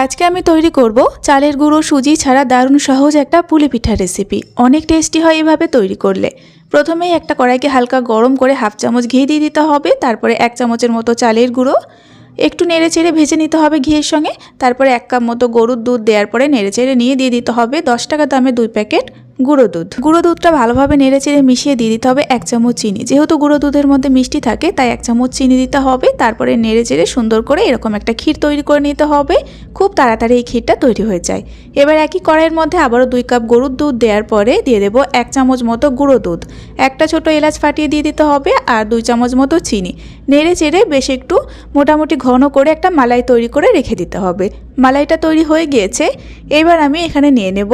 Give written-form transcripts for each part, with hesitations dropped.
আজকে আমি তৈরি করব চালের গুঁড়ো সুজি ছাড়া দারুণ সহজ একটা পুলি পিঠার রেসিপি। অনেক টেস্টি হয় এভাবে তৈরি করলে। প্রথমেই একটা কড়াইকে হালকা গরম করে হাফ চামচ ঘি দিয়ে দিতে হবে। তারপরে 1 চামচের মতো চালের গুঁড়ো একটু নেড়েচেড়ে ভেজে নিতে হবে ঘিয়ের সঙ্গে। তারপরে 1 কাপ মতো গরুর দুধ দেওয়ার পরে নেড়েচেড়ে নিয়ে দিয়ে দিতে হবে 10 টাকা দামে 2 প্যাকেট গুঁড়ো দুধ। গুঁড়ো দুধটা ভালোভাবে নেড়েচেড়ে মিশিয়ে দিয়ে দিতে হবে 1 চামচ চিনি। যেহেতু গুঁড়ো দুধের মধ্যে মিষ্টি থাকে তাই 1 চামচ চিনি দিতে হবে। তারপরে নেড়েচেড়ে সুন্দর করে এরকম একটা ক্ষীর তৈরি করে নিতে হবে। খুব তাড়াতাড়ি এই ক্ষীরটা তৈরি হয়ে যায়। এবার একই কড়াইয়ের মধ্যে আবারও 2 কাপ গরুর দুধ দেওয়ার পরে দিয়ে দেবো 1 চামচ মতো গুঁড়ো দুধ, একটা ছোট এলাচ ফাটিয়ে দিয়ে দিতে হবে আর 2 চামচ মতো চিনি। নেড়েচেড়ে বেশ একটু মোটামুটি ঘন করে একটা মালাই তৈরি করে রেখে দিতে হবে। মালাইটা তৈরি হয়ে গিয়েছে। এবার আমি এখানে নিয়ে নেব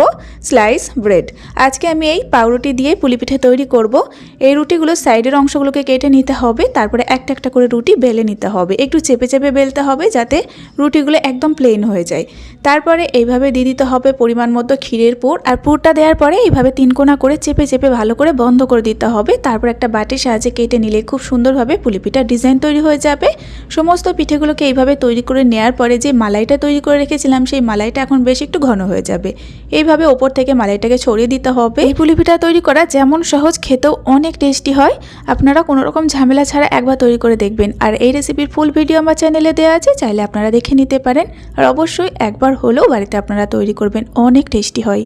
স্লাইস ব্রেড। আজকে আমি এই পাউরুটি দিয়ে পুলি পিঠে তৈরি করব। এই রুটিগুলো সাইডের অংশগুলোকে কেটে নিতে হবে। তারপরে একটা একটা করে রুটি বেলে নিতে হবে। একটু চেপে চেপে বেলতে হবে যাতে রুটিগুলো একদম প্লেন হয়ে যায়। তারপরে এইভাবে দিয়ে দিতে হবে পরিমাণ মতো ক্ষীরের পুর। আর পুরটা দেওয়ার পরে এইভাবে 3 কোণা করে চেপে চেপে ভালো করে বন্ধ করে দিতে হবে। তারপর একটা বাটির সাহায্যে কেটে নিলে খুব সুন্দরভাবে পুলি পিঠার ডিজাইন তৈরি হয়ে যাবে। সমস্ত পিঠেগুলোকে এইভাবে তৈরি করে নেওয়ার পরে যে মালাইটা তৈরি করে রেখেছিলাম সেই মালাইটা এখন বেশ একটু ঘন হয়ে যাবে। এইভাবে ওপর থেকে মালাইটাকে ছড়িয়ে দিতে হবে। এই পুলি পিঠা তৈরি করা যেমন সহজ, খেতেও অনেক টেস্টি হয়। আপনারা কোনো রকম ঝামেলা ছাড়া একবার তৈরি করে দেখবেন। আর এই রেসিপির ফুল ভিডিও আমার চ্যানেলে দেওয়া আছে, চাইলে আপনারা দেখে নিতে পারেন। আর অবশ্যই একবার হলেও বাড়িতে আপনারা তৈরি করবেন, অনেক টেস্টি হয়।